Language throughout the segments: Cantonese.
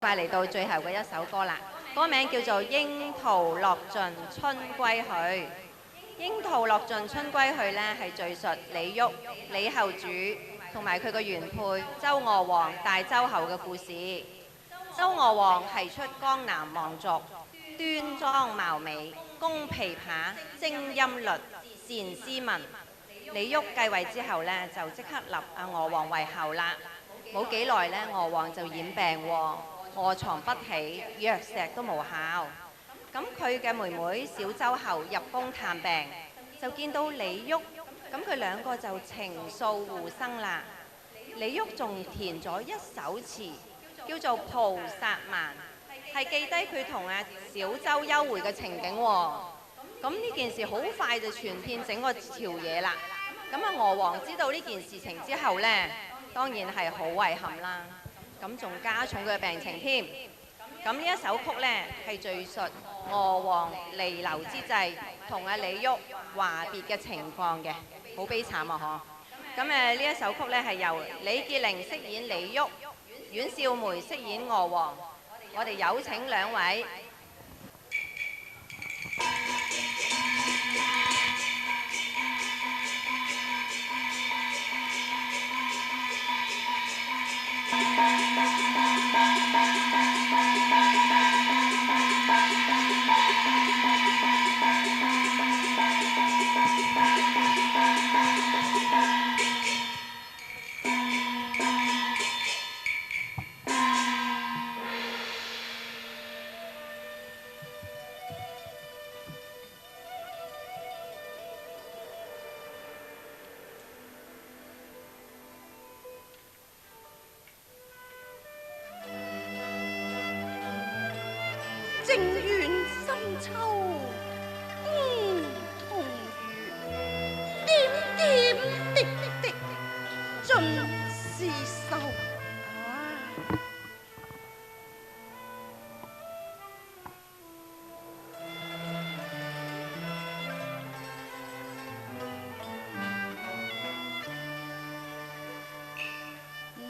快嚟到最後嘅一首歌啦，歌名叫做《櫻桃落盡春歸去》。櫻桃落盡春歸去呢，係敘述李煜、李後主同埋佢個原配周娥王大周后嘅故事。周娥王係出江南望族，端莊貌美，工琵琶，精音律，善詩文。李煜繼位之後呢，就即刻立娥王為后啦。冇幾耐呢，娥王就染病喎。臥床不起，藥石都無效。咁佢嘅妹妹小周后入宮探病，就見到李煜，咁佢兩個就情愫互生啦。李煜仲填咗一首詞，叫做《菩薩蠻》，係記低佢同阿小周幽會嘅情景喎。咁呢件事好快就傳遍整個朝野啦。咁啊，娥王知道呢件事情之後呢，當然係好遺憾啦。咁仲加重佢嘅病情添。咁呢一首曲呢，係敘述娥王彌留之際同阿李煜話別嘅情況嘅，好悲慘啊！嗬。咁呢一首曲呢，係由李潔玲飾演李煜，阮兆梅飾演娥王。我哋有請兩位。正願深秋同月，點點滴滴盡是愁。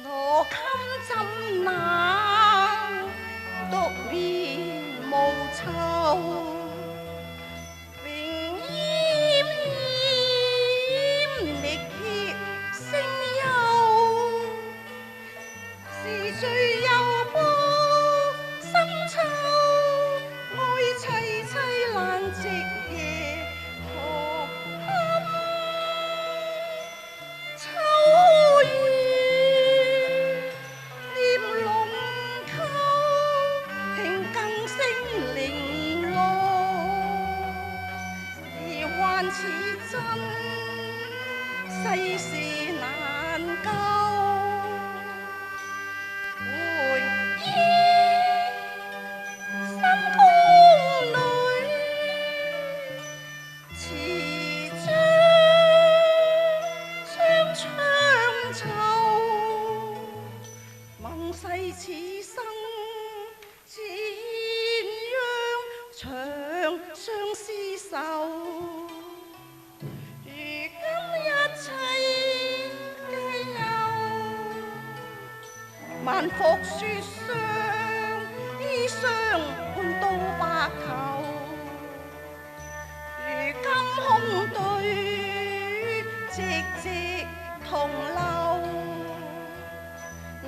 羅衾怎能獨面無愁，榮奄奄力竭聲憂，是誰又播深秋，愛凄凄難夕夜何堪秋月念龍溝，聽更聲零落，疑幻似真，世事難救。回憶深宮裏，持將雙窗愁，問世此生怎樣長相廝守？如今一切既有，萬伏雪霜，衣裳換到白頭。如今空對寂寂同流，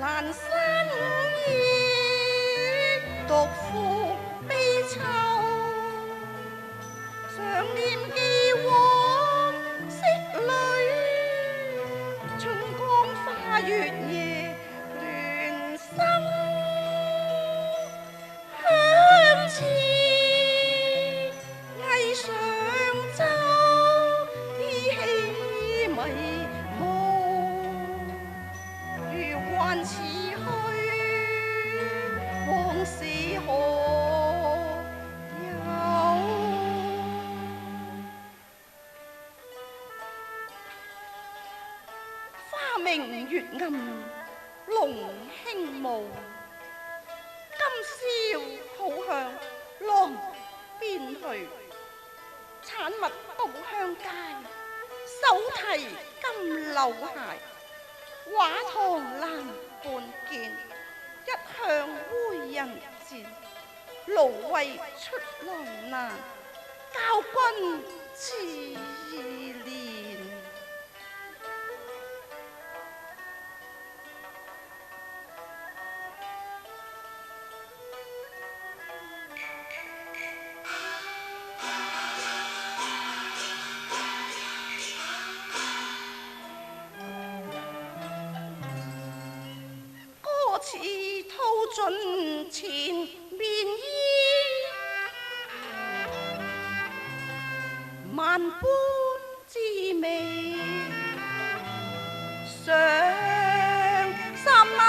闌珊午夜獨負悲秋。常念既往昔裏，春光花月夜亂生香似霓上洲，依稀迷霧，如幻似虛，往事何有？花明月暗龍輕霧，今宵好向浪邊去。產物到鄉街，手提金縷鞋，畫堂欄半見，一向會人賤，蘆葦出來難，教君自憐。似吐盡前面衣，萬般滋味上心碼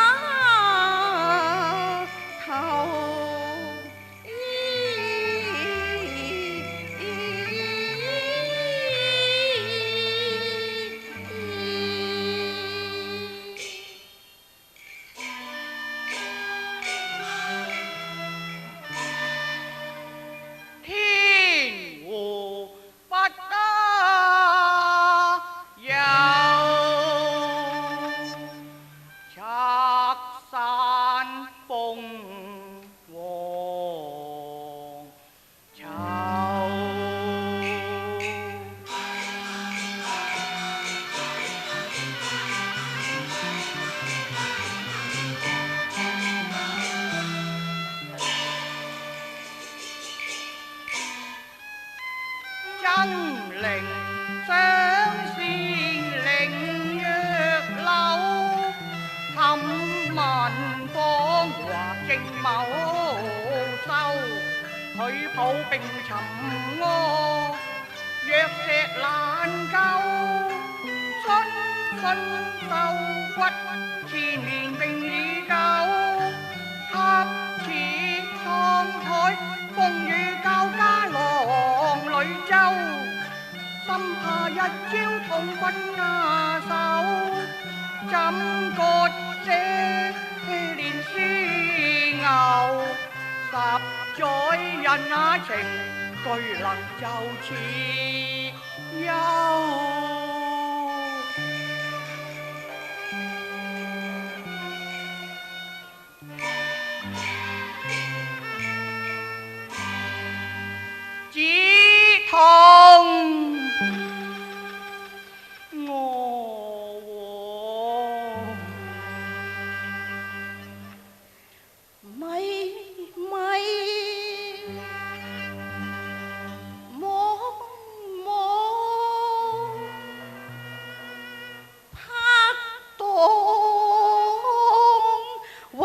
頭。真靈相思凌若柳，氹問芳華正茂秀。許抱並沉柯，若石難救。春秋骨，千年並已久。恰似滄海，風雨交加浪裏舟。心怕一朝痛骨壓手，怎割這年絲牛？10載人那情，俱能就此休。只痛我咪摸拍檔雲。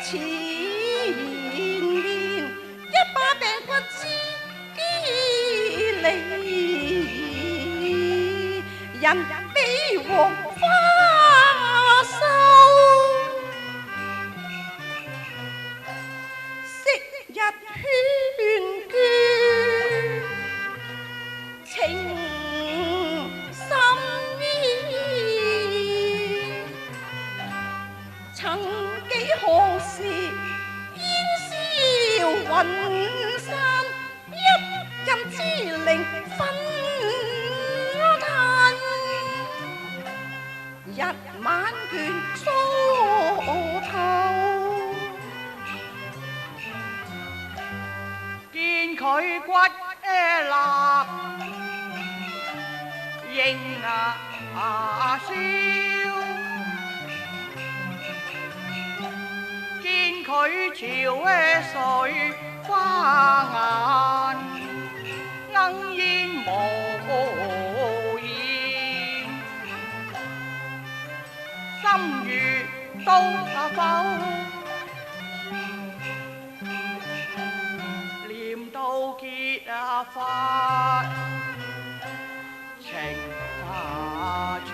前面一把病骨之機利，人比黃花瘦。昔日勸眷，情深意。曾幾何時，煙消雲散，一任之靈紛嘆。日晚倦梳頭，見佢骨立，應笑。見佢潮水花顏，鶯煙無言，心如刀剖，鐮刀結髮，情長。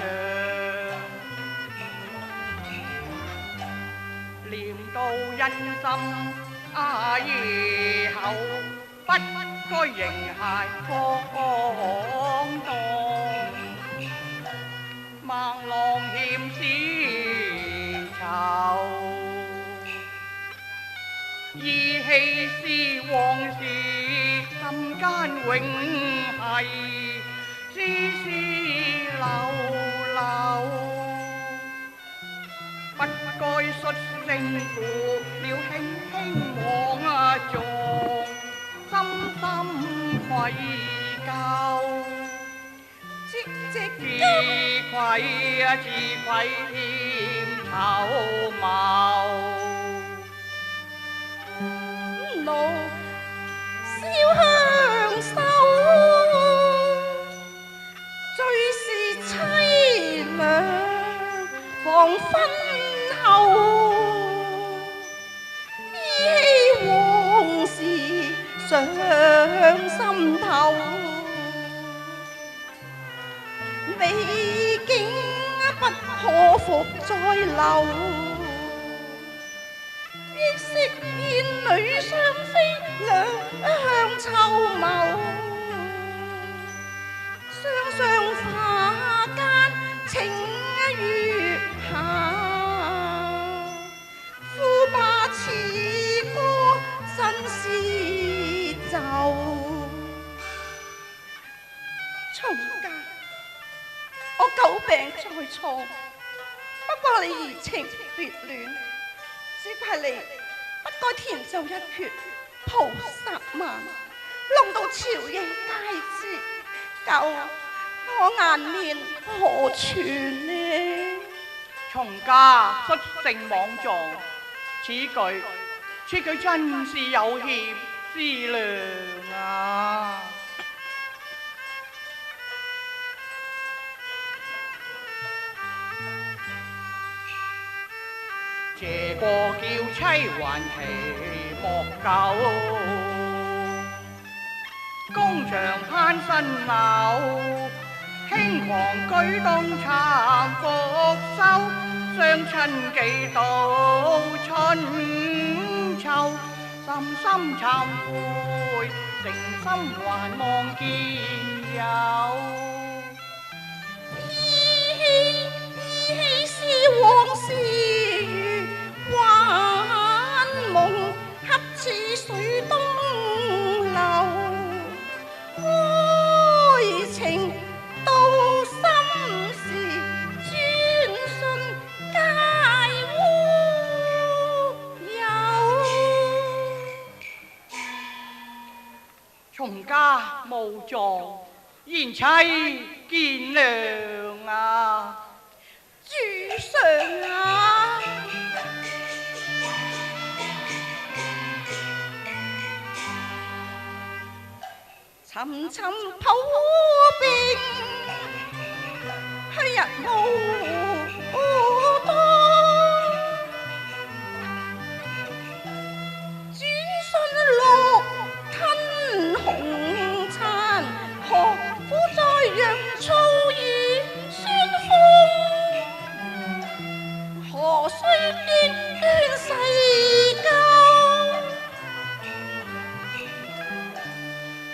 念到因心以後不該仍係放蕩。孟浪欠絲綢，依稀是往事，心間永係絲絲縷縷。不該率性負了輕輕枉狀，深深愧疚。自愧欠醜謀。怒燒香手，最是凄涼黃昏後，依稀往事上心頭。美景不可復再留，憶昔燕女雙飛兩向秋眸，雙雙花間情月下，呼把此歌新詩奏。從家我久病在床，不怪你移情別戀，只怪你不該填就一闕菩薩蠻，弄到朝野皆知，救我顏面何存呢？從家率性莽撞，此句真是有欠思量啊！謝過嬌妻還期莫久，宮場攀新樓，輕狂舉動慚復收，相親幾度春秋，深深慚悔，誠心還望見有。依稀是往事如幻夢，恰似水東流，愛情到心時，專信皆烏有。從家無狀，賢妻見諒啊！主上啊，沉沉抱冰，去日無多。轉信綠吞紅塵，何苦再讓醋與酸風？何須端端世交？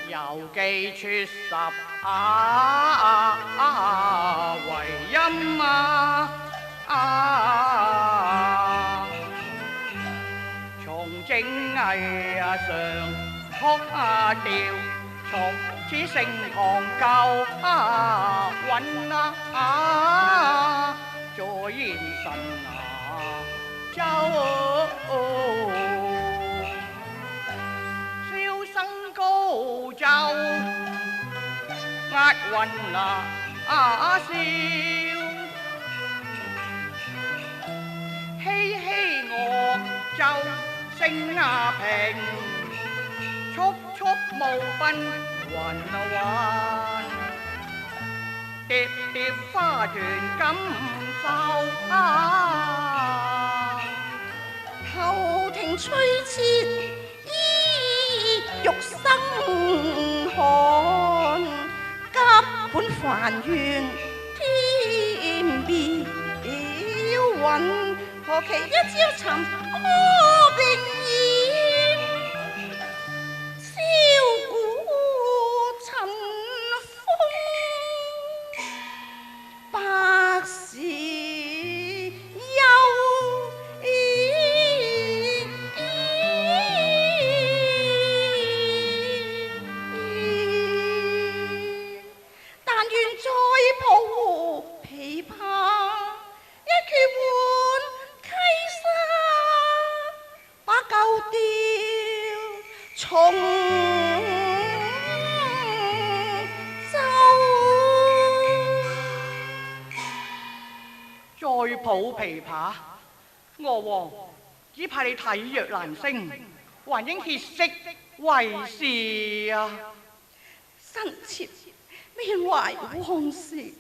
猶記出十為音從正藝上曲調，從此盛唐舊韻再現神州。簫聲高奏，押韻笑，嬉嬉樂奏聲平，速速無分雲，疊疊花團錦繡後庭吹切衣欲生寒，急本還願天邊雲，何期一朝尋柯並艷，簫鼓決換溪沙，把舊調重奏。再抱琵琶，娥皇只怕你體弱難升，還應歇息為是啊！臣妾緬懷往事，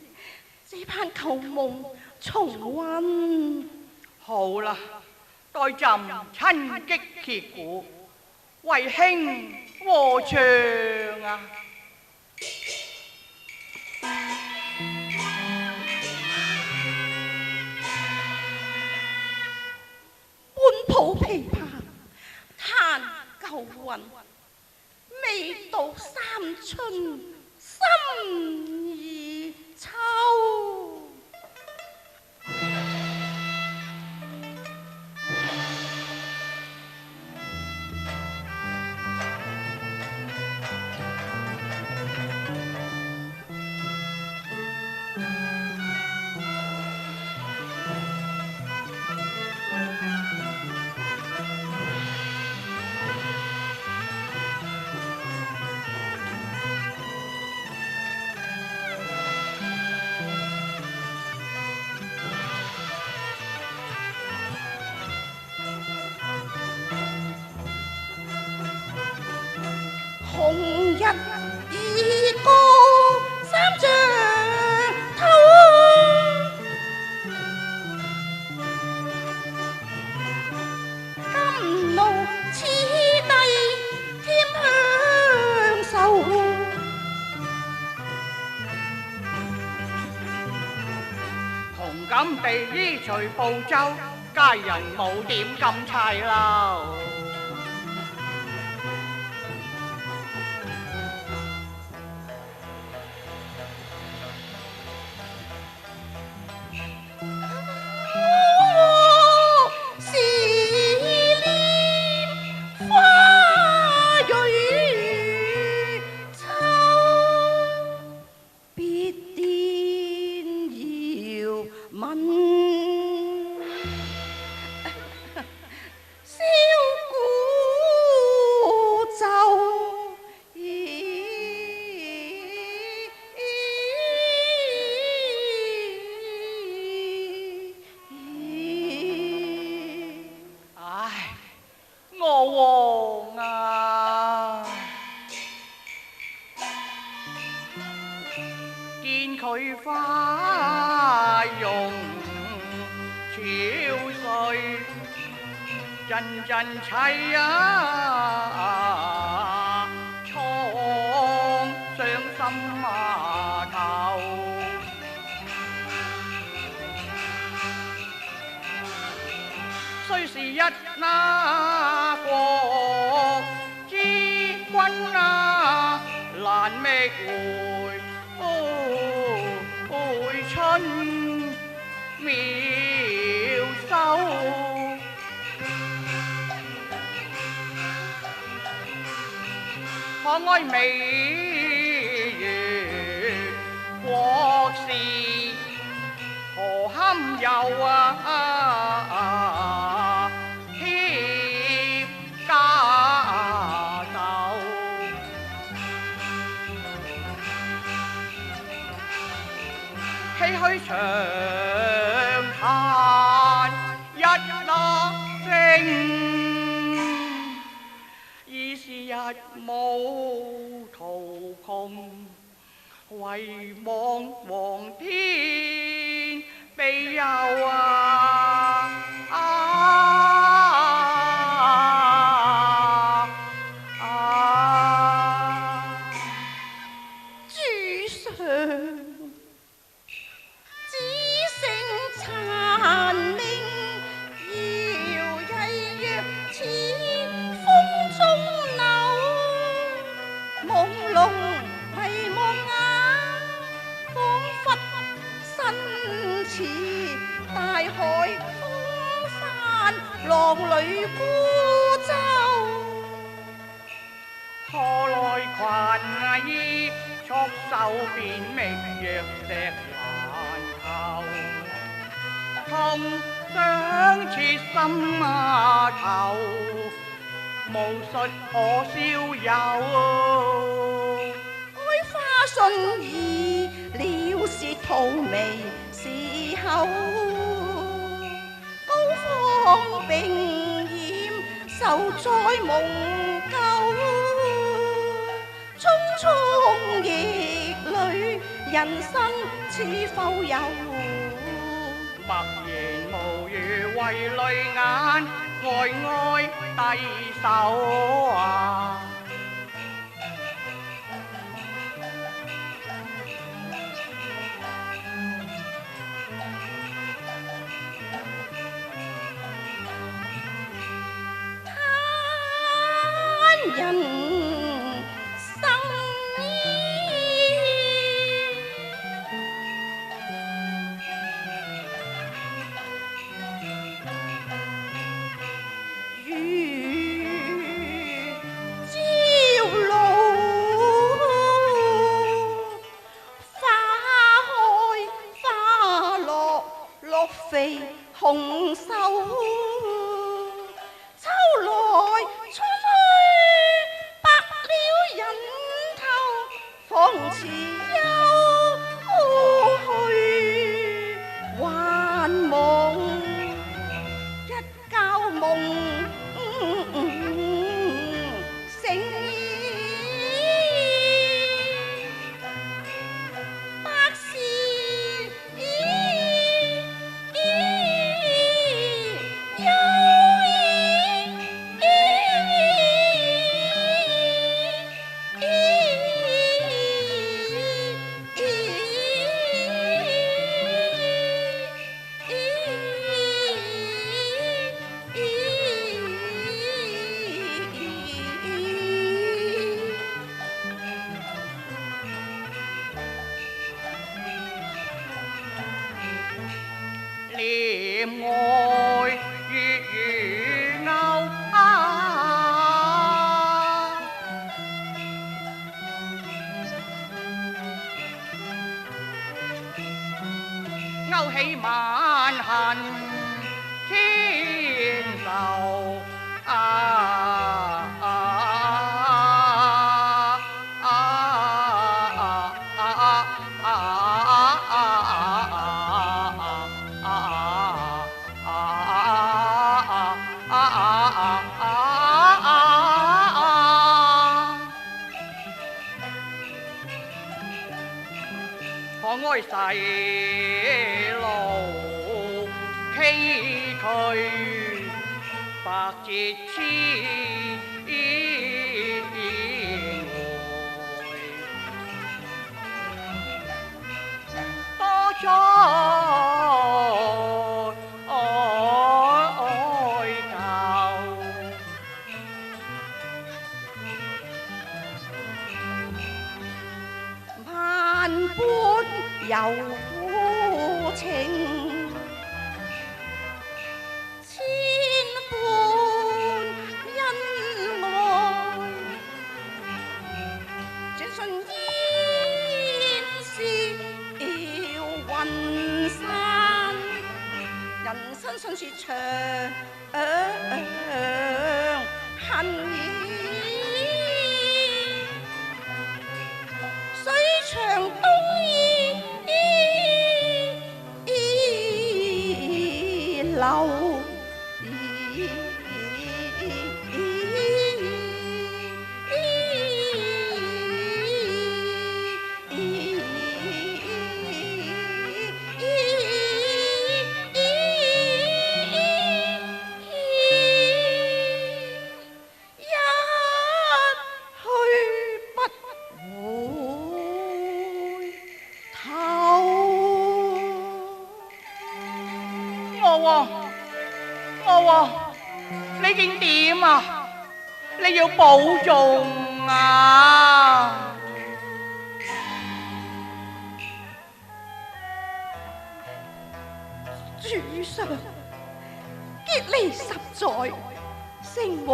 只盼舊夢重溫。好啦，待朕親擊羯鼓，為卿和唱啊！半抱琵琶彈舊韻，未到三春心已秋。紅日已高三丈頭，甘露此地添鄉愁。同感地衣隨步奏，佳人舞點咁齊流。娥皇啊，見佢花容憔悴，陣陣凄啊，蒼傷心啊頭。雖是一那國之君啊，難覓回春妙手。可愛美如國士，何堪有添家酒？唏噓長嘆一粒聲，已是日暮途窮，唯望皇天庇佑主上只剩殘命，搖曳若似風中柳，朦朧迷望眼，彷彿身似大海風帆，浪裏孤舟。何來群衣束手便覓若石環頭？痛想切心頭，無術可消憂。愛花信意了是荼蘼時候，高芳並艷受災夢救，匆匆逆旅人生似浮游。默然無語為淚眼，呆低手啊！他人生飛紅袖，秋來春去，白了人頭，方似休去還夢，一覺夢醒。念愛月如鈎啊，勾起萬恨千愁可哀細路崎嶇，百折千回，多災咎。萬般有苦情，千般恩愛，轉瞬煙消雲散，人生信是長恨意。長東流。我喎，你見點啊？你要保重啊！主上，結離10載，聲夢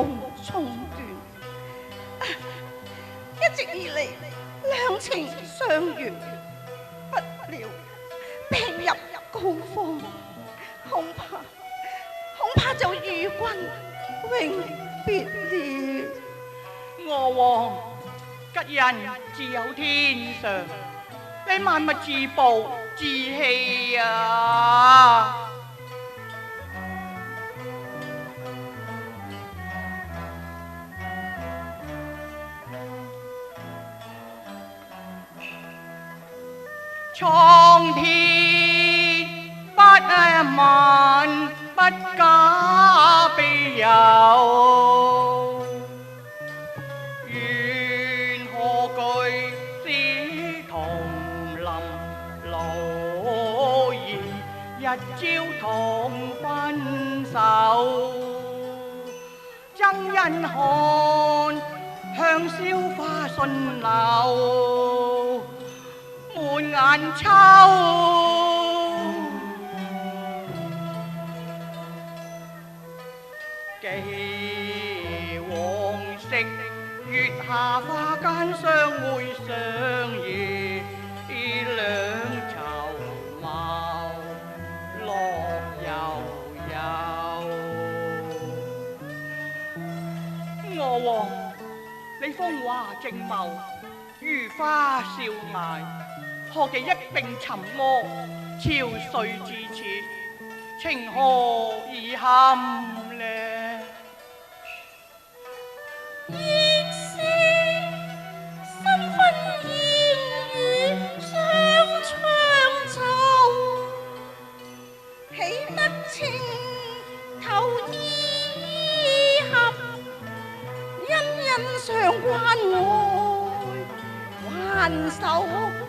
重斷，一直以嚟兩情相悅，不料病入膏肓，恐怕就與君永別了。娥皇，吉人自有天相，你萬勿自暴自棄啊！蒼天不問不假庇佑，願何懼使同林老兒，日朝同分手。憎恩看香消花順流，滿眼秋，既往昔月下花間相會相依，兩籌謀樂悠悠。娥皇，你風華正茂，如花少艾，何其一並沉柯，憔悴至此，情何以堪呢？應是新婚燕語雙窗奏，喜得情投意合，欣欣相關愛，還手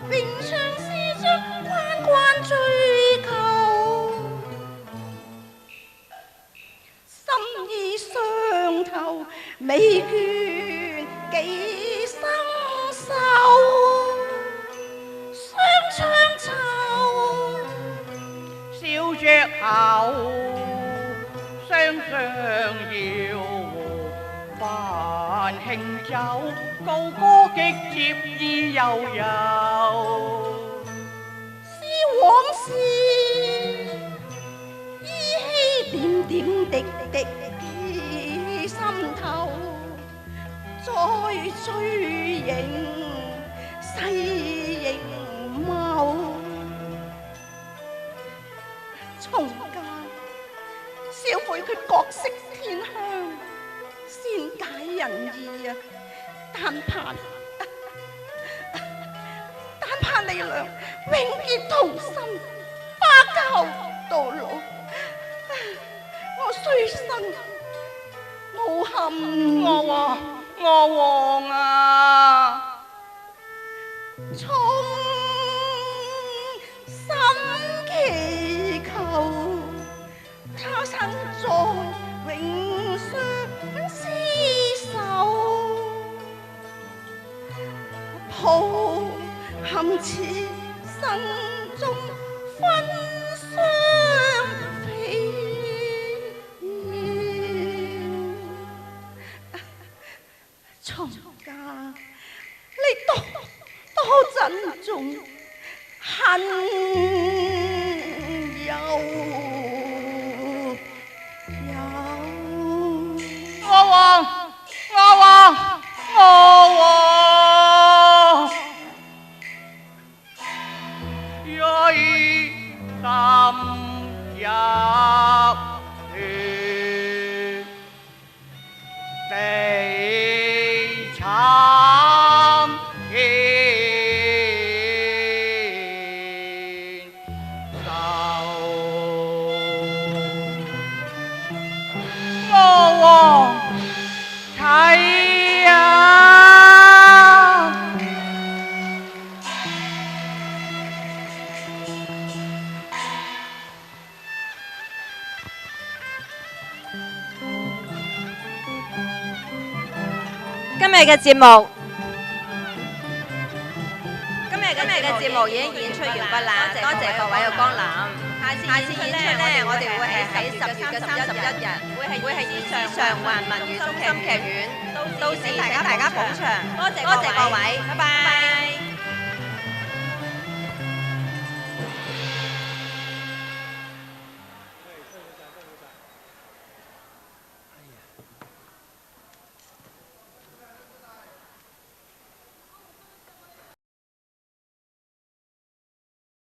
並相思將關關追求，心意相投，美眷幾生愁，雙窗奏，笑着口，雙雙遙和泛輕酒，高歌激接意悠悠。思往事，依稀點點滴滴記心頭，再追影細凝眸。從間小輩佢各色天香，先解人意啊！但盼你倆永結同心，把教到老。我雖生無憾，娥皇啊！衷心祈求，他生再永相廝守，抱憾此生中分雙飛燕。從家你多珍重，恨悠悠。娥皇，若以心入血，地參見愁。娥皇睇啊！今日嘅節目已經演出完畢啦，多謝各位嘅光臨。下次演出咧，我哋會係喺10月嘅31日，會係以上環文娛中心劇院，到時大家捧場。多謝各位，拜拜。